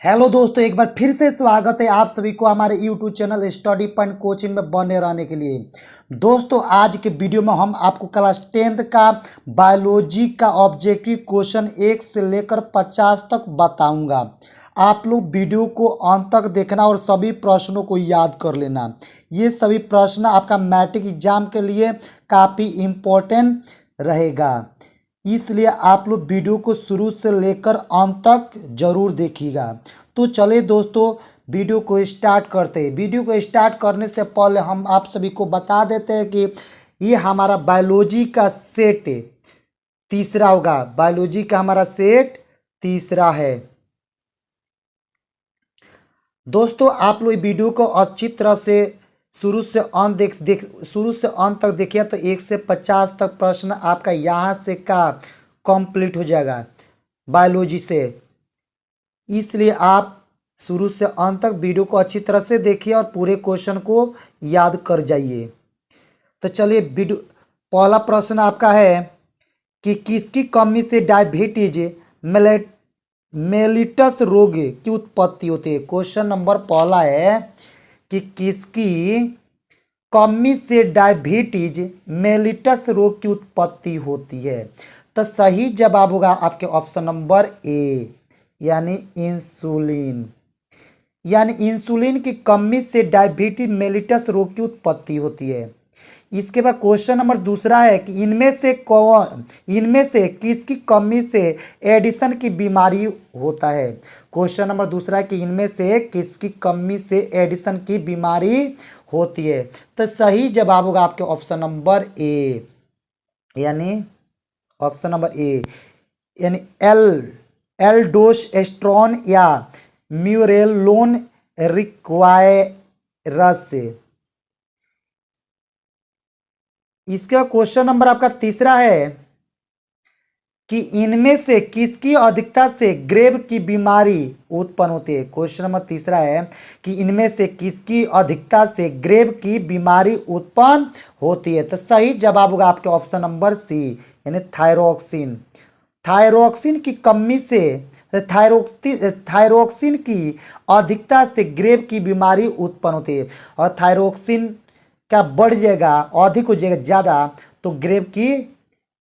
Hello दोस्तों, एक बार फिर से स्वागत है आप सभी को हमारे YouTube channel study point coaching में बने रहने के लिए। दोस्तों, आज के वीडियो में हम आपको क्लास 10th का बायोलॉजी का ऑब्जेक्टिव क्वेश्चन 1 से लेकर 50 तक बताऊंगा। आप लोग वीडियो को अंत तक देखना और सभी प्रश्नों को याद कर लेना। ये सभी प्रश्न आपका मैट्रिक एग्जाम के लिए काफ़ी इम्पोर्टेंट रहेगा, इसलिए आप लोग वीडियो को शुरू से लेकर अंत तक जरूर देखिएगा। तो चलिए दोस्तों, वीडियो को स्टार्ट करते हैं। वीडियो को स्टार्ट करने से पहले हम आप सभी को बता देते हैं कि ये हमारा बायोलॉजी का सेट तीसरा होगा। बायोलॉजी का हमारा सेट तीसरा है। दोस्तों, आप लोग वीडियो को अच्छी तरह से शुरू से अंत तक देखिए तो 1 से 50 तक प्रश्न आपका यहाँ से का कंप्लीट हो जाएगा बायोलॉजी से। इसलिए आप शुरू से अंत तक वीडियो को अच्छी तरह से देखिए और पूरे क्वेश्चन को याद कर जाइए। तो चलिए, वीडियो पहला प्रश्न आपका है कि किसकी कमी से डायबिटीज मेलिटस रोग की उत्पत्ति होती है। क्वेश्चन नंबर पहला है कि किसकी कमी से डायबिटीज मेलिटस रोग की उत्पत्ति होती है। तो सही जवाब होगा आपके ऑप्शन नंबर ए, यानी इंसुलिन। यानी इंसुलिन की कमी से डायबिटीज मेलिटस रोग की उत्पत्ति होती है। इसके बाद क्वेश्चन नंबर दूसरा है कि इनमें से किसकी कमी से एडिसन की बीमारी होता है। क्वेश्चन नंबर दूसरा है कि इनमें से किसकी कमी से एडिसन की बीमारी होती है। तो सही जवाब होगा आपके ऑप्शन नंबर ए, यानी ऑप्शन नंबर ए, यानी एल्डोस्टेरोन या म्यूरेलोन रिक्वायरस से। इसका क्वेश्चन नंबर आपका तीसरा है कि इनमें से किसकी अधिकता से ग्रेव की बीमारी उत्पन्न होती है। क्वेश्चन नंबर तीसरा है कि इनमें से किसकी अधिकता से ग्रेव की बीमारी उत्पन्न होती है। तो सही जवाब होगा आपके ऑप्शन नंबर सी, यानी थायरोक्सिन। थायरोक्सिन की कमी से थायरोक्सिन की अधिकता से ग्रेव की बीमारी उत्पन्न होती है। और थायरोक्सिन क्या बढ़ जाएगा, अधिक हो जाएगा ज़्यादा, तो ग्रेव की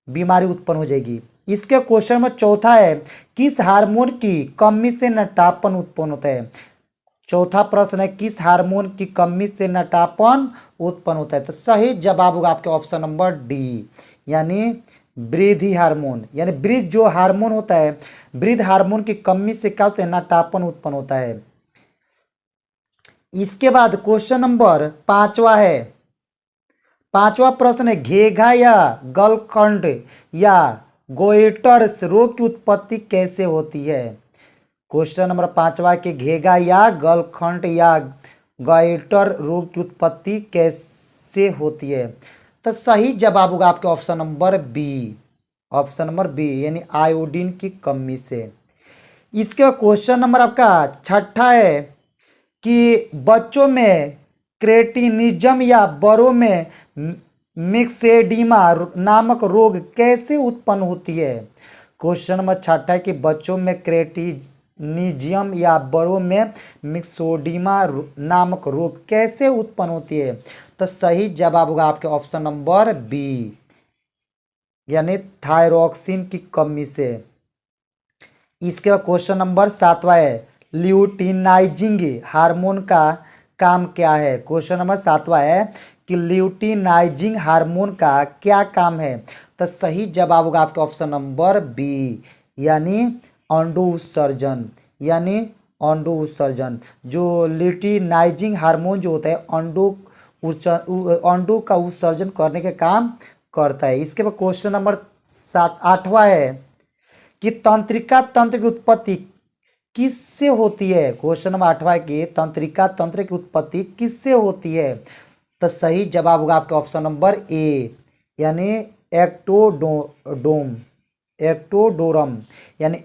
बीमारी उत्पन्न हो जाएगी। इसके क्वेश्चन में चौथा है किस हार्मोन की कमी से नटापन उत्पन्न होता है। चौथा प्रश्न है किस हार्मोन की कमी से नटापन उत्पन्न होता है। तो सही जवाब होगा आपके ऑप्शन नंबर डी, यानी वृद्धि हार्मोन। यानी वृद्ध जो हार्मोन होता है, वृद्ध हार्मोन की कमी से क्या होता है, नटापन उत्पन्न होता है। इसके बाद क्वेश्चन नंबर पांचवा प्रश्न है घेघा या गलखंड या गोइटर्स रोग की उत्पत्ति कैसे होती है। क्वेश्चन नंबर पांचवा के घेघा या गलखंड या गोइटर रोग की उत्पत्ति कैसे होती है। तो सही जवाब होगा आपके ऑप्शन नंबर बी, यानी आयोडीन की कमी से। इसके बाद क्वेश्चन नंबर आपका छठा है कि बच्चों में क्रेटिनिज्म या बड़ों में मिक्सेडीमा नामक रोग कैसे उत्पन्न होती है। क्वेश्चन नंबर छठा है कि बच्चों में क्रेटिनिज्म या बड़ों में मिक्सोडीमा नामक रोग कैसे उत्पन्न होती है। तो सही जवाब होगा आपके ऑप्शन नंबर बी, यानी थायरोक्सिन की कमी से। इसके बाद क्वेश्चन नंबर 7वां है ल्यूटिनाइजिंग हार्मोन का काम क्या है। क्वेश्चन नंबर 7वां है कि ल्यूटिनाइजिंग हार्मोन का क्या काम है। तो सही जवाब होगा आपके ऑप्शन नंबर बी, यानी अंडो उत्सर्जन। जो ल्यूटिनाइजिंग हार्मोन जो होता है अंडो का उत्सर्जन करने के काम करता है। इसके बाद क्वेश्चन नंबर 8वां है कि तंत्रिका तंत्र की उत्पत्ति किससे होती है। क्वेश्चन नंबर 8वां है कि तंत्रिका तंत्र की उत्पत्ति किससे होती है। तो सही जवाब होगा आपके ऑप्शन नंबर ए, यानी एक्टोडोरम। यानी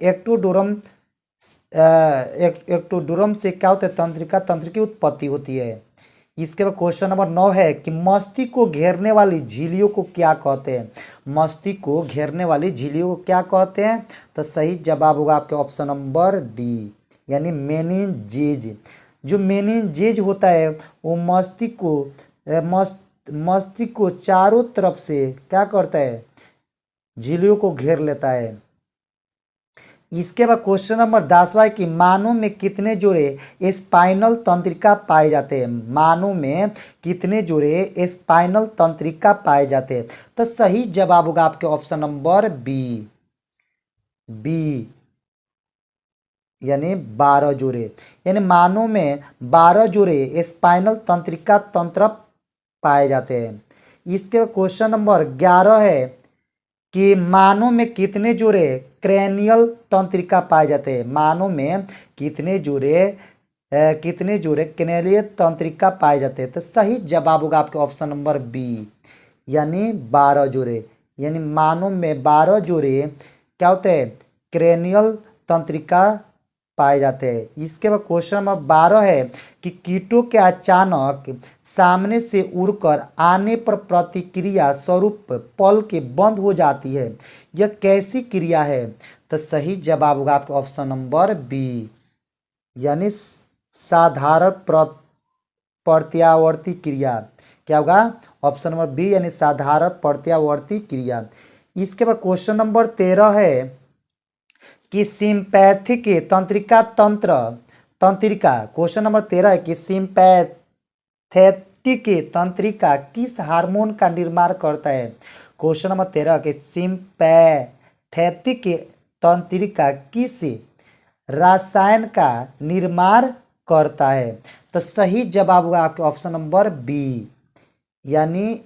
एक्टोडोरम से क्या होता है, तंत्रिका तंत्र की उत्पत्ति होती है। इसके बाद क्वेश्चन नंबर 9 है कि मस्तिष्क को घेरने वाली झिल्लियों को क्या कहते हैं। मस्तिष्क को घेरने वाली झिल्लियों को क्या कहते हैं। तो सही जवाब होगा आपके ऑप्शन नंबर डी, यानी मेनिनजेज। जो मेनिनजेज होता है वो मस्तिष्क को चारों तरफ से क्या करता है, झिल्लियों को घेर लेता है। इसके बाद क्वेश्चन नंबर 10वां है कि मानव में कितने जोड़े स्पाइनल तंत्रिका पाए जाते हैं। मानव में कितने जोड़े स्पाइनल तंत्रिका पाए जाते हैं। तो सही जवाब होगा आपके ऑप्शन नंबर बी यानी 12 जोड़े। यानी मानव में 12 जोड़े स्पाइनल तंत्रिका तंत्र पाए जाते हैं। इसके क्वेश्चन नंबर 11 है कि मानव में कितने जोड़े क्रैनियल तंत्रिका पाए जाते हैं। मानव में कितने जोड़े क्रैनियल तंत्रिका पाए जाते हैं। तो सही जवाब होगा आपके ऑप्शन नंबर बी यानी 12 जोड़े। यानी मानव में 12 जोड़े क्या होते हैं, क्रैनियल तंत्रिका पाए जाते हैं। इसके बाद क्वेश्चन नंबर 12 है कि कीटों के अचानक सामने से उड़कर आने पर प्रतिक्रिया स्वरूप पल के बंद हो जाती है, यह कैसी क्रिया है। तो सही जवाब होगा आपका ऑप्शन नंबर बी यानी साधारण प्रत्यावर्ती क्रिया। क्या होगा ऑप्शन नंबर बी यानी साधारण प्रत्यावर्ती क्रिया। इसके बाद क्वेश्चन नंबर 13 है कि सिंपैथिक तंत्रिका क्वेश्चन नंबर 13 है कि सिंपैथेटिक तंत्रिका किस हार्मोन का निर्माण करता है। क्वेश्चन नंबर 13 के सिंपैथेटिक तंत्रिका किस रसायन का निर्माण करता है। तो सही जवाब होगा आपके ऑप्शन नंबर बी यानी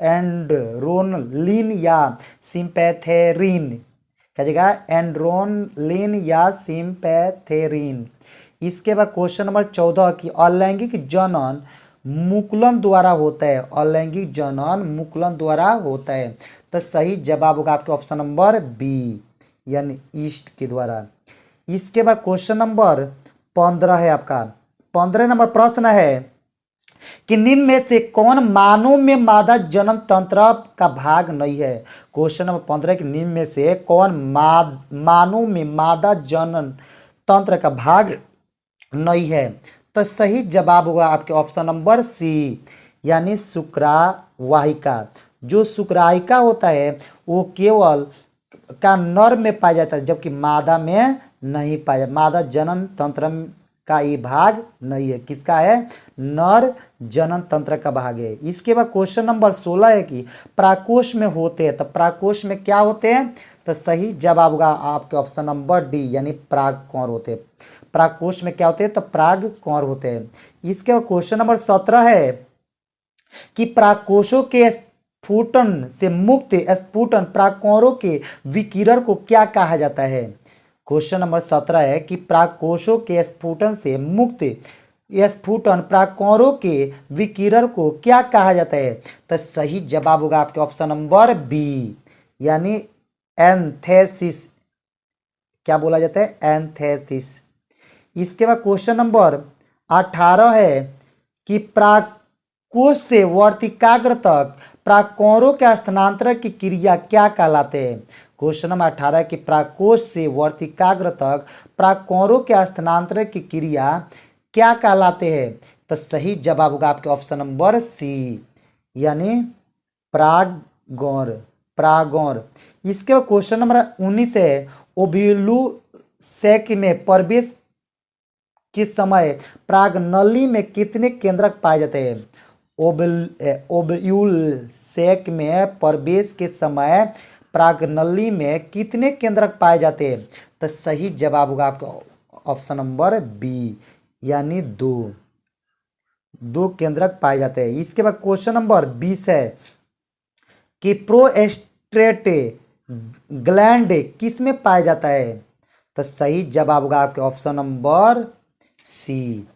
एंड्रोनलिन या सिंपैथेरिन। क्या जगह एंड्रोनलिन या सिंपैथेरिन। इसके बाद क्वेश्चन नंबर 14 की अलैंगिक जनन मुकुलन द्वारा होता है। अलैंगिक जनन मुकुलन द्वारा होता है। तो सही जवाब होगा आपके ऑप्शन नंबर बी यानी ईस्ट के द्वारा। इसके बाद क्वेश्चन नंबर 15 है आपका। 15 नंबर प्रश्न है कि निम्न में से कौन मानव में मादा जनन तंत्र का भाग नहीं है। क्वेश्चन नंबर 15 के निम्न में से कौन मानव में मादा जनन तंत्र का भाग नहीं है। तो सही जवाब होगा आपके ऑप्शन नंबर सी यानी शुक्रावाहिका। जो शुक्राहिका होता है वो केवल का नर में पाया जाता है, जबकि मादा में नहीं पाया। मादा जनन तंत्र का ये भाग नहीं है। किसका है, नर जनन तंत्र का भाग है। इसके बाद क्वेश्चन नंबर 16 है कि प्राकोष में होते हैं। तो प्राकोष में क्या होते हैं। तो सही जवाब होगा आपके ऑप्शन नंबर डी यानी परागकण होते हैं। प्राकोष में क्या होते हैं, तो परागकण होते हैं। इसके बाद क्वेश्चन नंबर 17 है कि प्राकोषों के स्फुटन से मुक्त स्फुटन परागकणों के विकिरण को क्या कहा जाता है। क्वेश्चन नंबर 17 है कि परागकोशों के स्फुटन से मुक्त स्फुटन परागकणों के विकिरण को क्या कहा जाता है। तो सही जवाब होगा आपके ऑप्शन नंबर बी यानी एंथेसिस। क्या बोला जाता है, एंथेसिस। इसके बाद क्वेश्चन नंबर 18 है कि परागकोश से वर्तिकाग्र तक परागकणों के स्थानांतरण की क्रिया क्या कहलाते हैं। क्वेश्चन नंबर 18 कि परागकोश से वर्तिकाग्र तक परागकणों के स्थानांतरण की क्रिया क्या कहलाते हैं। तो सही जवाब होगा आपके ऑप्शन नंबर सी यानी परागण। इसके बाद क्वेश्चन नंबर 19 है ओव्यूलसेक में प्रवेश के समय परागनली में कितने केंद्रक पाए जाते हैं। ओव्यूलसेक में प्रवेश के समय परागनली में कितने केंद्रक पाए जाते हैं। तो सही जवाब होगा आपका ऑप्शन नंबर बी यानी दो केंद्रक पाए जाते हैं। इसके बाद क्वेश्चन नंबर 20 है कि प्रोस्टेट ग्लैंड किस में पाया जाता है। तो सही जवाब होगा आपके ऑप्शन नंबर सी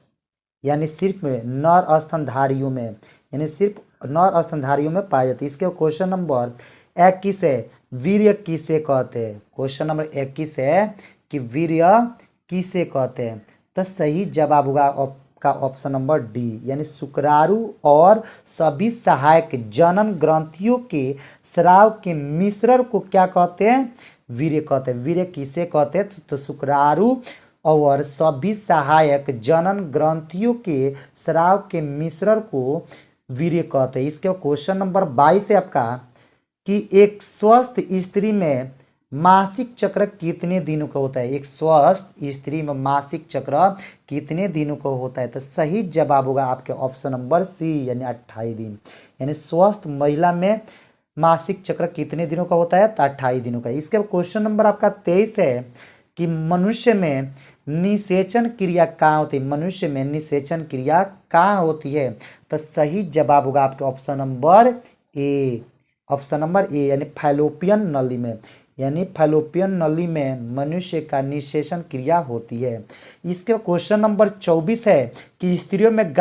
यानी सिर्फ नर स्तनधारियों में, यानी सिर्फ नर स्तनधारियों में पाया जाता है। इसके क्वेश्चन नंबर 21 है वीर्य किसे कहते हैं। क्वेश्चन नंबर 21 है कि वीर्य किसे कहते हैं। तो सही जवाब होगा आपका ऑप्शन नंबर डी यानी शुक्राणु और सभी सहायक जनन ग्रंथियों के स्राव के मिश्रण को क्या कहते हैं, वीर्य कहते हैं। वीर्य किसे कहते हैं? तो शुक्राणु और सभी सहायक जनन ग्रंथियों के स्राव के मिश्रण को वीर्य कहते हैं। इसके क्वेश्चन नंबर 22 है आपका कि एक स्वस्थ स्त्री में मासिक चक्र कितने दिनों का होता है? एक स्वस्थ स्त्री में मासिक चक्र कितने दिनों का होता है? तो सही जवाब होगा आपके ऑप्शन नंबर सी यानी 28 दिन। यानी स्वस्थ महिला में मासिक चक्र कितने दिनों का होता है? तो 28 दिनों का। इसके बाद क्वेश्चन नंबर आपका 23 है कि मनुष्य में निषेचन क्रिया कहाँ होती है? मनुष्य में निषेचन क्रिया कहाँ होती है? तो सही जवाब होगा आपके option number A. Option number A यानी फैलोपियन नली में। यानी फैलोपियन नली में मनुष्य का निषेचन क्रिया होती है। इसके क्वेश्चन नंबर 24 है कि स्त्रियों में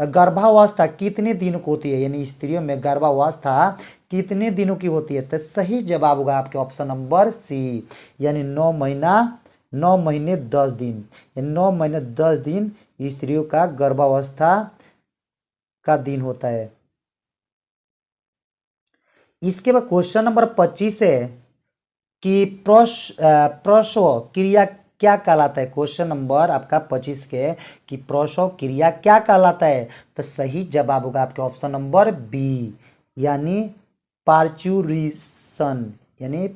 गर्भावस्था कितने दिनों की होती है? यानी स्त्रियों में गर्भावस्था कितने दिनों की होती है? तो सही जवाब होगा आपके ऑप्शन नंबर सी यानी 9 महीने 10 दिन। यानी 9 महीने 10 दिन स्त्रियों का गर्भावस्था का दिन होता है। इसके बाद क्वेश्चन नंबर 25 है कि प्रसव क्रिया क्या कहलाता है? क्वेश्चन नंबर आपका 25 के कि प्रसव क्रिया क्या कहलाता है? तो सही जवाब होगा आपके ऑप्शन नंबर बी यानी पार्चुरिशन। यानी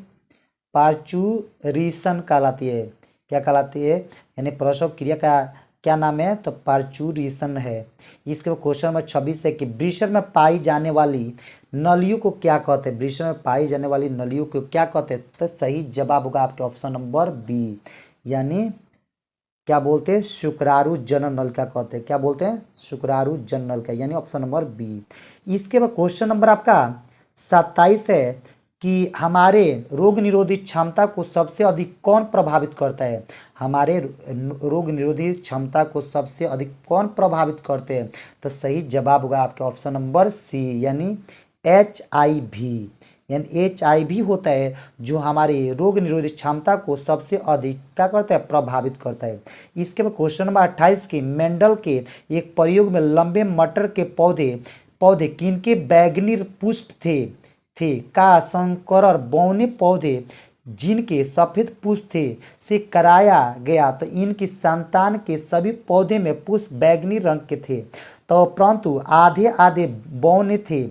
पार्चुरिशन कहलाती है। क्या कहलाती है? यानी प्रसव क्रिया का क्या नाम है? तो पार्चुरिशन है। इसके बाद क्वेश्चन नंबर 26 है कि वृषण में पाई जाने वाली नलियों को क्या कहते हैं? वृषण में पाई जाने वाली नलियों को क्या कहते हैं? तो सही जवाब होगा आपके ऑप्शन नंबर बी यानी क्या बोलते हैं? शुक्राणु जनन नलिका कहते हैं। क्या बोलते हैं? शुक्राणु जनन नलिका यानी ऑप्शन नंबर बी। इसके बाद क्वेश्चन नंबर आपका 27 है कि हमारे रोग निरोधी क्षमता को सबसे अधिक कौन प्रभावित करता है? हमारे रोग निरोधी क्षमता को सबसे अधिक कौन प्रभावित करते हैं? तो सही जवाब होगा आपके ऑप्शन नंबर सी यानी HIV। यानी HIV होता है जो हमारे रोग निरोधी क्षमता को सबसे अधिक क्या करता है? प्रभावित करता है। इसके बाद क्वेश्चन नंबर 28 की मेंडल के एक प्रयोग में लंबे मटर के पौधे किनके बैंगनी पुष्प थे का संकरण बौने पौधे जिनके सफेद पुष्प थे से कराया गया। तो इनकी संतान के सभी पौधे में पुष्प बैंगनी रंग के थे तो परंतु आधे आधे बौने थे।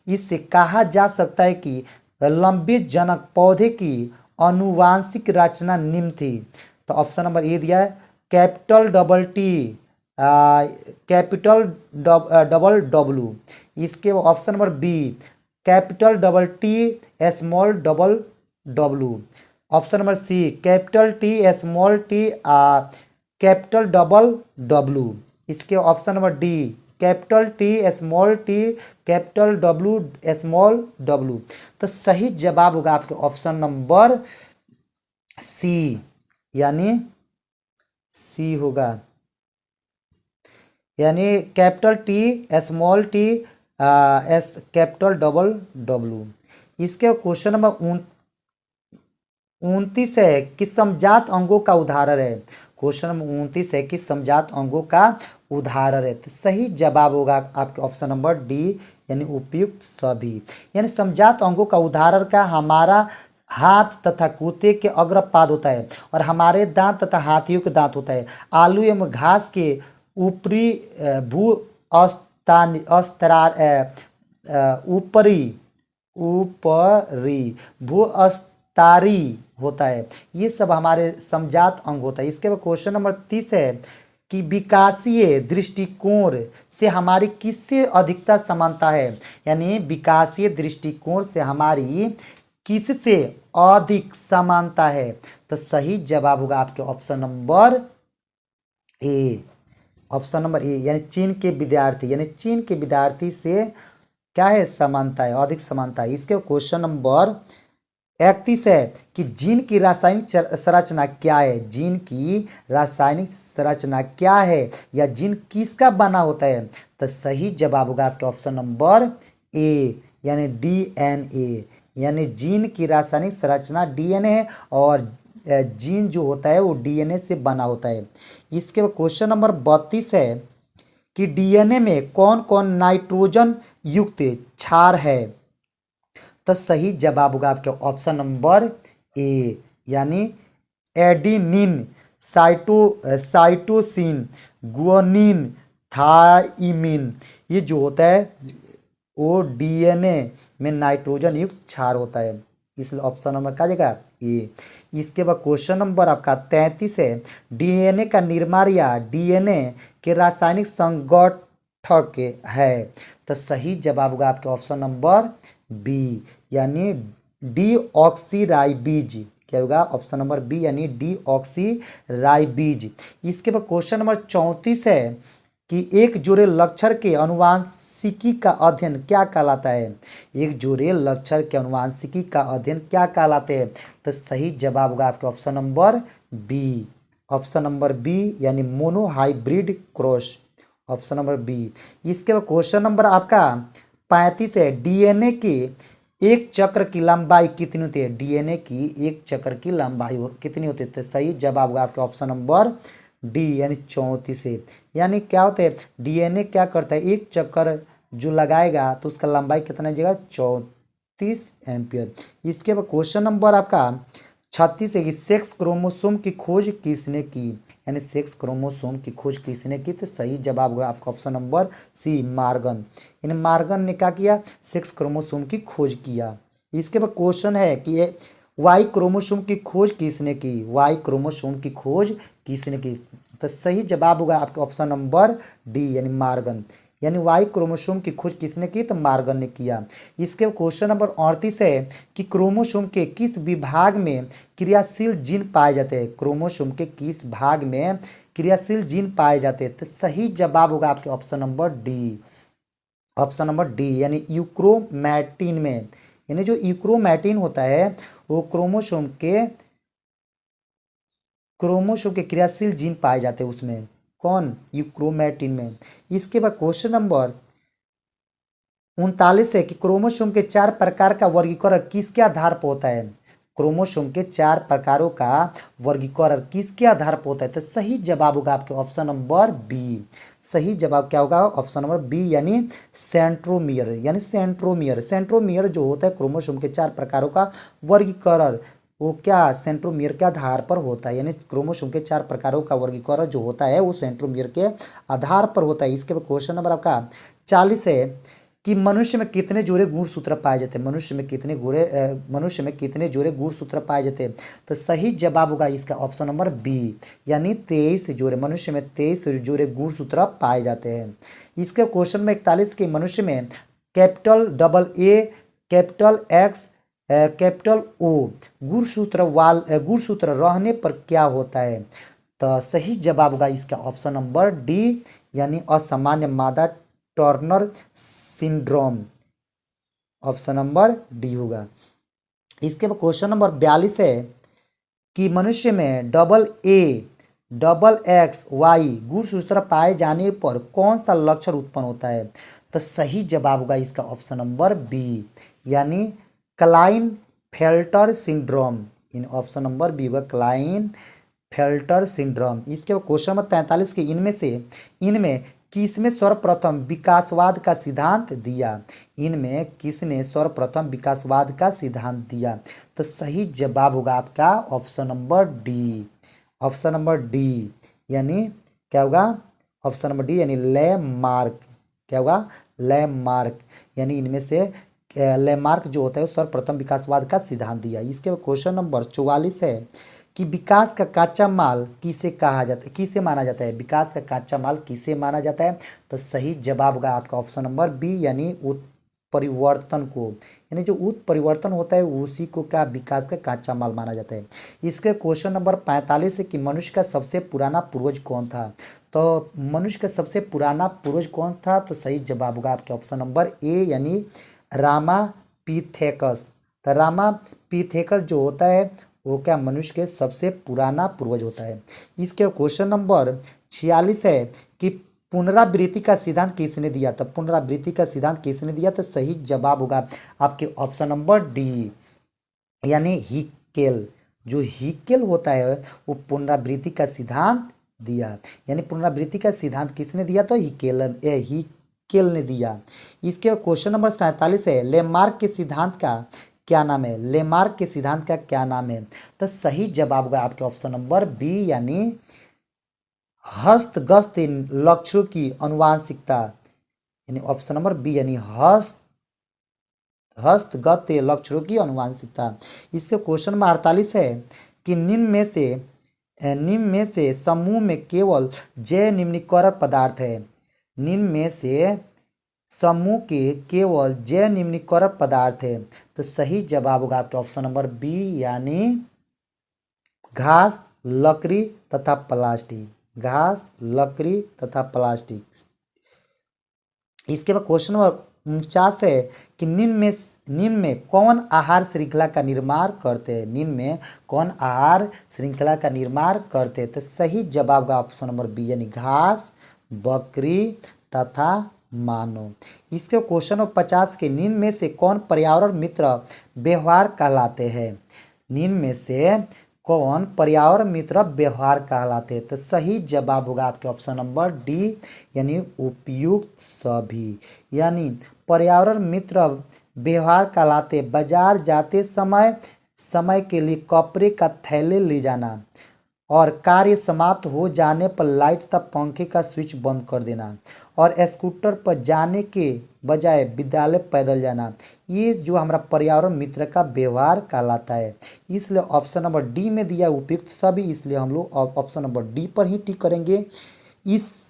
इससे कहा जा सकता है कि लंबे जनक पौधे की आनुवांशिक रचना निम्न थी। तो ऑप्शन नंबर ए दिया है capital double T capital double W. इसके option number B capital double T small double W. Option number C capital T small T capital double W. इसके option number D capital T small T capital W small W. तो सही जवाब होगा आपके option number सी यानी सी होगा यानी capital T small T S capital double W. इसके क्वेश्चन नंबर 29 है कि समजात अंगों का उदाहरण है। क्वेश्चन नंबर 29 है कि समजात अंगों का उदाहरण है। तो सही जवाब होगा आपके ऑप्शन नंबर डी यानी उपयुक्त सभी। यानी समजात अंगों का उदाहरण का हमारा हाथ तथा कुत्ते के अग्रपाद होता है और हमारे दांत तथा हाथियों के दांत होता है। आलू एवं घास के ऊपरी भू ऊपरी भू तारी होता है। ये सब हमारे समजात अंग होता है। इसके बाद क्वेश्चन नंबर 30 है कि विकासीय दृष्टिकोण से हमारी किससे अधिकता समानता है? यानी विकासीय दृष्टिकोण से हमारी किससे अधिक समानता है? तो सही जवाब होगा आपके option number A. Option number A यानी चीन के विद्यार्थी से क्या है? समानता है, अधिक समानता है। इसके क्वेश्चन नंबर 31 है कि जीन की रासायनिक संरचना क्या है? जीन की रासायनिक संरचना क्या है या जीन किसका बना होता है? तो सही जवाब होगा आपके ऑप्शन नंबर ए यानी DNA। यानी जीन की रासायनिक संरचना DNA है और जीन जो होता है वो DNA से बना होता है। इसके बाद क्वेश्चन नंबर 32 है कि DNA में कौन कौन नाइट्रोजन युक्त क्षार है? तो सही जवाब होगा आपके ऑप्शन नंबर ए यानी एडिनिन, साइटोसिन, गुआनिन, थाइमिन। ये जो होता है वो डीएनए में नाइट्रोजन युक्त क्षार होता है, इसलिए ऑप्शन नंबर क्या जगह ए। इसके बाद क्वेश्चन नंबर आपका 33 है, डीएनए का निर्माण या डीएनए के रासायनिक संगठक है। तो सही जवाब होगा आपके ऑप्शन नंबर बी यानी डीऑक्सीराइबीज। क्या होगा ऑप्शन नंबर बी यानी डीऑक्सीराइबीज। इसके बाद क्वेश्चन नंबर 34 है कि एक जोड़े लक्षण के अनुवांशिकी का अध्ययन क्या कहलाता है। एक जोड़े लक्षण के अनुवांशिकी का अध्ययन क्या कहलाते हैं। तो सही जवाब होगा आपके option number B, option number B यानी monohybrid cross, option number B. इसके बाद क्वेश्चन नंबर आपका 35 है, डीएनए के एक चक्र की लंबाई कितनी होती है। डीएनए की एक चक्र की लंबाई कितनी होती है। तो सही जवाब होगा आपके ऑप्शन नंबर डी यानी 34 है। यानी क्या होता है, डीएनए क्या करता है, एक चक्कर जो लगाएगा तो उसका लंबाई कितना जाएगा 34 एम्पियर। इसके बाद क्वेश्चन नंबर आपका 36 है कि सेक्स क्रोमोसोम की खोज किसने की। यानी सेक्स क्रोमोसोम की खोज किसने की। तो सही जवाब होगा आपका ऑप्शन नंबर सी, मार्गन। यानी मार्गन ने क्या किया, सेक्स क्रोमोसोम की खोज किया। इसके बाद क्वेश्चन है कि वाई क्रोमोसोम की खोज किसने की। वाई क्रोमोसोम की खोज किसने की। तो सही जवाब होगा आपका ऑप्शन नंबर डी यानी मार्गन। यानी वाई क्रोमोसोम की खोज किसने की, तो मार्गन ने किया। इसके क्वेश्चन नंबर 38 है कि क्रोमोसोम के किस विभाग में क्रियाशील जीन पाए जाते हैं। क्रोमोसोम के किस भाग में क्रियाशील जीन पाए जाते हैं। तो सही जवाब होगा आपके option number D, option number D यानी यूक्रोमैटिन में। यानी जो यूक्रोमैटिन होता है वो क्रोमोसोम के क्रियाशील जीन पाए जाते हैं उसमें। कौन, यूक्रोमैटिन में। इसके बाद क्वेश्चन नंबर 39 है कि क्रोमोसोम के 4 प्रकार का वर्गीकरण किसके आधार पर होता है। क्रोमोसोम के 4 प्रकारों का वर्गीकरण किसके आधार पर होता है। तो सही जवाब होगा आपके ऑप्शन नंबर बी। सही जवाब क्या होगा ऑप्शन नंबर बी यानी सेंट्रोमियर। यानी सेंट्रोमियर जो होता है क्रोमोसोम के 4 प्रकारों का वर्गीकरण वो क्या सेंट्रोमियर के आधार पर होता है। यानी क्रोमोसोम के 4 प्रकारों का वर्गीकरण जो होता है वो सेंट्रोमियर के आधार पर होता है। इसके बाद क्वेश्चन नंबर आपका 40 है कि मनुष्य में कितने जोड़े गुणसूत्र पाए जाते हैं। मनुष्य में कितने जोड़े गुणसूत्र पाए जाते हैं। तो सही जवाब होगा इसका ऑप्शन नंबर बी यानी 23 जोड़े। मनुष्य में 23 जोड़े गुणसूत्र पाए जाते हैं। इसके क्वेश्चन में 41 के मनुष्य में capital double A, capital X, capital O गुणसूत्र रहने पर क्या होता है। तो सही जवाब होगा इसका ऑप्शन नंबर डी यानी असामान्य मादा Turner syndrome, option number D होगा। इसके बाद क्वेश्चन नंबर 42 है कि मनुष्य में double A, double X, Y गुणसूत्र पाए जाने पर कौन सा लक्षण उत्पन्न होता है। तो सही जवाब होगा इसका ऑप्शन नंबर बी यानी क्लाइनफेल्टर सिंड्रोम। इन ऑप्शन नंबर बी होगा क्लाइनफेल्टर सिंड्रोम। इसके बाद क्वेश्चन नंबर 43 के इनमें किसमें सर्वप्रथम विकासवाद का सिद्धांत दिया। इनमें किसने सर्वप्रथम विकासवाद का सिद्धांत दिया। तो सही जवाब होगा आपका option number D, option number D यानी क्या होगा ऑप्शन नंबर डी यानी लैमार्क। क्या होगा लैमार्क। यानी इनमें से लैमार्क जो होता है सर्वप्रथम विकासवाद का सिद्धांत दिया। इसके बाद क्वेश्चन नंबर 44 है कि विकास का कच्चा माल किसे कहा जाता है, किसे माना जाता है। विकास का कच्चा माल किसे माना जाता है। तो सही जवाब होगा आपका ऑप्शन नंबर बी यानी उत्परिवर्तन को। यानी जो उत्परिवर्तन होता है उसी को क्या विकास का कच्चा माल माना जाता है। इसके क्वेश्चन नंबर 45 है कि मनुष्य का सबसे पुराना पूर्वज कौन था। तो मनुष्य का सबसे पुराना पूर्वज कौन था। तो सही जवाब होगा आपके ऑप्शन नंबर ए यानी रामापिथेकस। तो रामापिथेकस जो होता है वो क्या मनुष्य के सबसे पुराना पूर्वज होता है। इसके क्वेश्चन नंबर 46 है कि पुनरावृत्ति का सिद्धांत किसने दिया। तो पुनरावृत्ति का सिद्धांत किसने दिया। तो सही जवाब होगा आपके ऑप्शन नंबर डी यानी हिकेल। जो हिकेल होता है वो पुनरावृत्ति का सिद्धांत दिया। यानी पुनरावृत्ति का सिद्धांत किसने दिया। तो हिकेल ने दिया। इसके क्वेश्चन नंबर 47 है लेमार्क के सिद्धांत का क्या नाम है? लेमार्क के सिद्धांत का क्या नाम है? तो सही जवाब होगा आपके ऑप्शन नंबर बी यानी हस्तगत लक्षणों की अनुवांशिकता, यानी ऑप्शन नंबर बी यानी हस्तगत लक्षणों की अनुवांशिकता। इसके क्वेश्चन नंबर 48 है कि निम्न में से समूह में केवल जैव निम्नीकरण पदार्थ है। निम्न में से समूह के केवल जैव निम्नीकरण पदार्थ है। तो सही जवाब होगा आपके ऑप्शन नंबर बी यानी घास, लकड़ी तथा प्लास्टिक। घास, लकड़ी तथा प्लास्टिक। इसके बाद क्वेश्चन नंबर 49 है कि निम्न में कौन आहार श्रृंखला का निर्माण करते हैं? निम्न में कौन आहार श्रृंखला का निर्माण करते हैं? तो सही जवाब का ऑप्शन नंबर बी यानी घास, बकरी तथा मानव। इसके क्वेश्चन नंबर 50 के निम्न में से कौन पर्यावरण मित्र व्यवहार कहलाते हैं? निम्न में से कौन पर्यावरण मित्र व्यवहार कहलाते हैं? तो सही जवाब होगा आपके ऑप्शन नंबर डी यानी उपयुक्त सभी। यानी पर्यावरण मित्र व्यवहार कहलाते बाजार जाते समय के लिए कपड़े का थैले ले जाना और कार्य समाप्त हो जाने पर लाइट तथा पंखे का स्विच बंद कर देना और स्कूटर पर जाने के बजाय विद्यालय पैदल जाना, ये जो हमारा पर्यावरण मित्र का व्यवहार कहलाता है। इसलिए ऑप्शन नंबर डी में दिया उपयुक्त सभी, इसलिए हम लोग ऑप्शन नंबर डी पर ही टिक करेंगे। इस